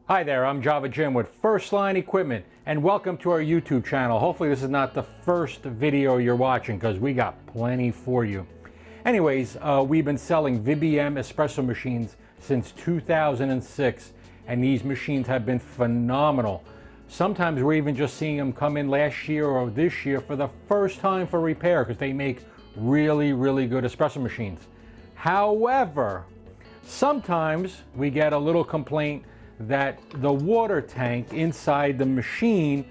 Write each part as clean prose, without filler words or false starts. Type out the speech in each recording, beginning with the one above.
Hi there, I'm Java Jim with First Line Equipment, and welcome to our YouTube channel. Hopefully this is not the first video you're watching, because we got plenty for you. Anyways, we've been selling VBM Espresso machines since 2006, and these machines have been phenomenal. Sometimes we're even just seeing them come in last year or this year for the first time for repair, because they make really good espresso machines. However, sometimes we get a little complaint that the water tank inside the machine,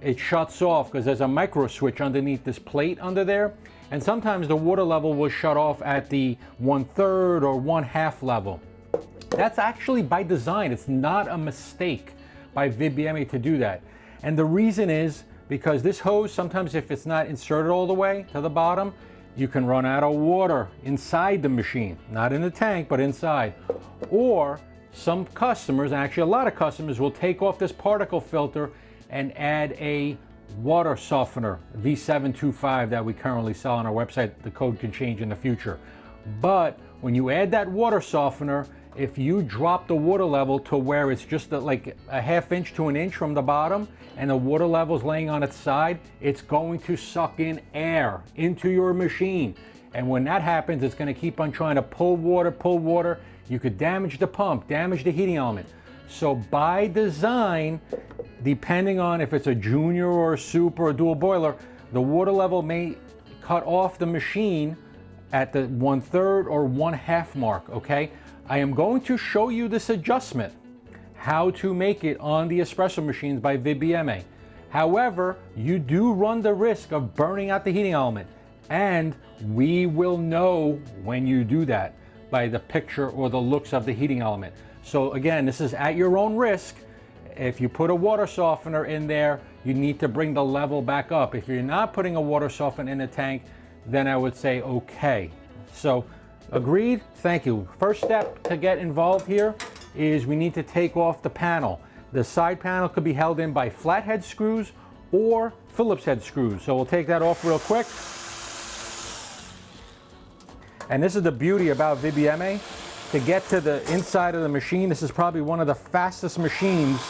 it shuts off because there's a micro switch underneath this plate under there, and sometimes the water level will shut off at the 1/3 or 1/2 level. That's actually by design. It's not a mistake by VBM to do that, and the reason is because this hose, sometimes if it's not inserted all the way to the bottom, you can run out of water inside the machine, not in the tank but inside. Or some customers, and actually a lot of customers, will take off this particle filter and add a water softener, V725, that we currently sell on our website. The code can change in the future. But when you add that water softener, if you drop the water level to where it's just like a 1/2 inch to 1 inch from the bottom, and the water level is laying on its side, it's going to suck in air into your machine. And when that happens, it's going to keep on trying to pull water. You could damage the pump, damage the heating element. So by design, depending on if it's a junior or a super or a dual boiler, the water level may cut off the machine at the 1/3 or 1/2 mark, okay? I am going to show you this adjustment, how to make it on the espresso machines by VBM. However, you do run the risk of burning out the heating element, and we will know when you do that by the picture or the looks of the heating element. So again, this is at your own risk. If you put a water softener in there, you need to bring the level back up. If you're not putting a water softener in the tank, then I would say okay. So agreed? Thank you. First step to get involved here is we need to take off the panel. The side panel could be held in by flathead screws or Phillips head screws. So we'll take that off real quick. And this is the beauty about VBM. To get to the inside of the machine, this is probably one of the fastest machines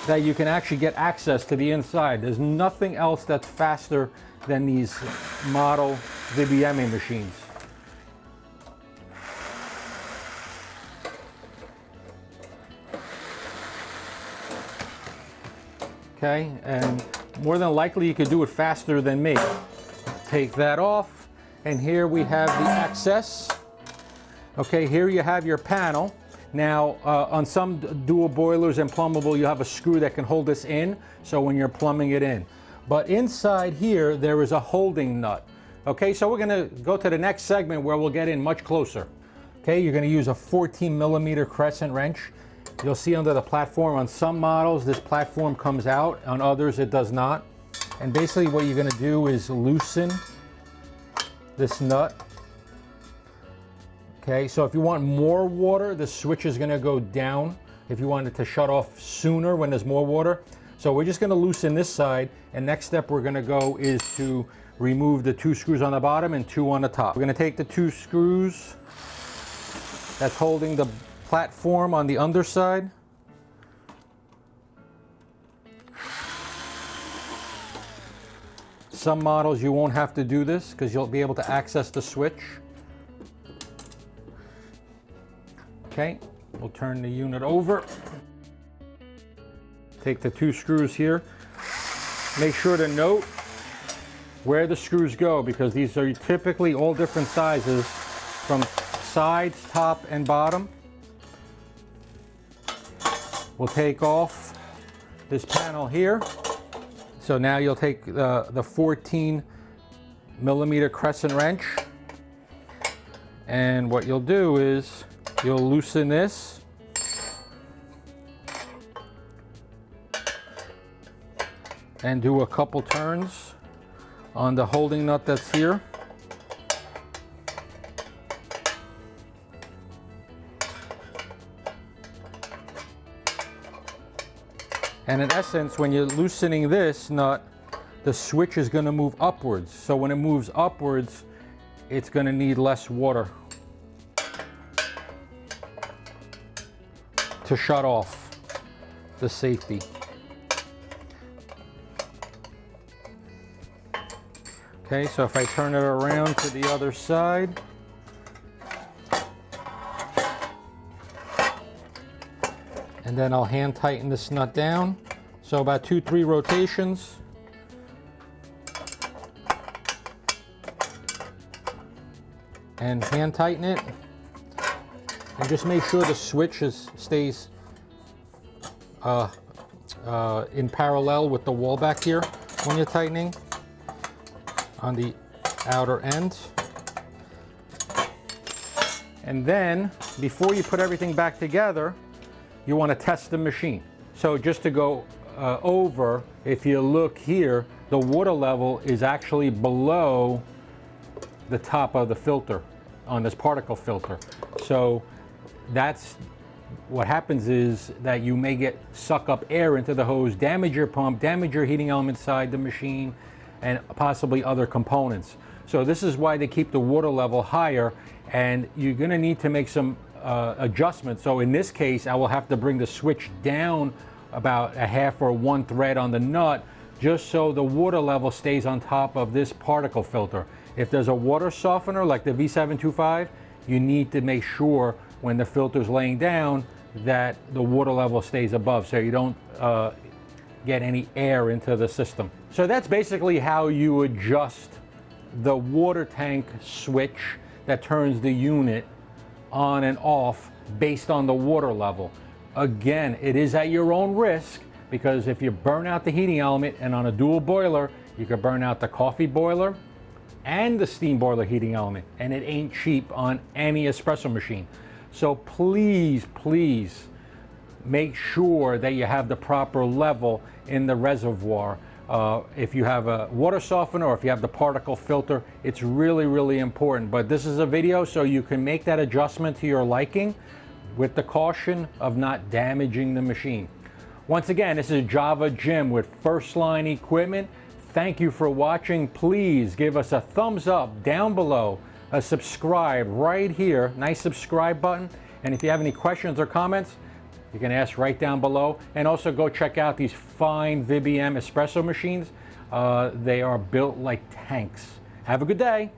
that you can actually get access to the inside. There's nothing else that's faster than these model VBM machines. Okay, and more than likely you could do it faster than me. Take that off. And here we have the access. Okay, here you have your panel. Now, on some dual boilers and plumbable, you have a screw that can hold this in, so when you're plumbing it in. But inside here, there is a holding nut. Okay, so we're gonna go to the next segment where we'll get in much closer. Okay, you're gonna use a 14mm crescent wrench. You'll see under the platform, on some models, this platform comes out, on others it does not. And basically what you're gonna do is loosen this nut. Okay, so if you want more water, the switch is going to go down if you want it to shut off sooner when there's more water. So we're just going to loosen this side, and next step we're going to go is to remove the 2 screws on the bottom and 2 on the top. We're going to take the 2 screws that's holding the platform on the underside. Some models you won't have to do this because you'll be able to access the switch. Okay, we'll turn the unit over. Take the 2 screws here. Make sure to note where the screws go, because these are typically all different sizes from sides, top, and bottom. We'll take off this panel here. So now you'll take the 14mm crescent wrench, and what you'll do is you'll loosen this, and do a couple turns on the holding nut that's here. And in essence, when you're loosening this nut, the switch is going to move upwards. So when it moves upwards, it's going to need less water to shut off. the safety. Okay, so if I turn it around to the other side, and then I'll hand tighten this nut down. So about 2-3 rotations. And hand tighten it. And just make sure the switch stays in parallel with the wall back here when you're tightening on the outer end. And then, before you put everything back together, you want to test the machine. So just to go over, if you look here, the water level is actually below the top of the filter on this particle filter. So that's what happens, is that you may suck up air into the hose, damage your pump, damage your heating element inside the machine, and possibly other components. So this is why they keep the water level higher, and you're going to need to make some adjustments. So in this case, I will have to bring the switch down about a half or 1 thread on the nut, just so the water level stays on top of this particle filter. If there's a water softener like the V725, you need to make sure when the filter's laying down that the water level stays above, so you don't get any air into the system. So that's basically how you adjust the water tank switch that turns the unit on and off based on the water level. Again, it is at your own risk, because if you burn out the heating element, and on a dual boiler, you could burn out the coffee boiler and the steam boiler heating element, and it ain't cheap on any espresso machine. So please, please make sure that you have the proper level in the reservoir. If you have a water softener, or if you have the particle filter, it's really, really important. But this is a video so you can make that adjustment to your liking, with the caution of not damaging the machine. Once again, this is Java Jim with First Line Equipment. Thank you for watching. Please give us a thumbs up down below, a subscribe right here, nice subscribe button. And if you have any questions or comments, you can ask right down below. And also go check out these fine VBM Espresso machines. They are built like tanks. Have a good day.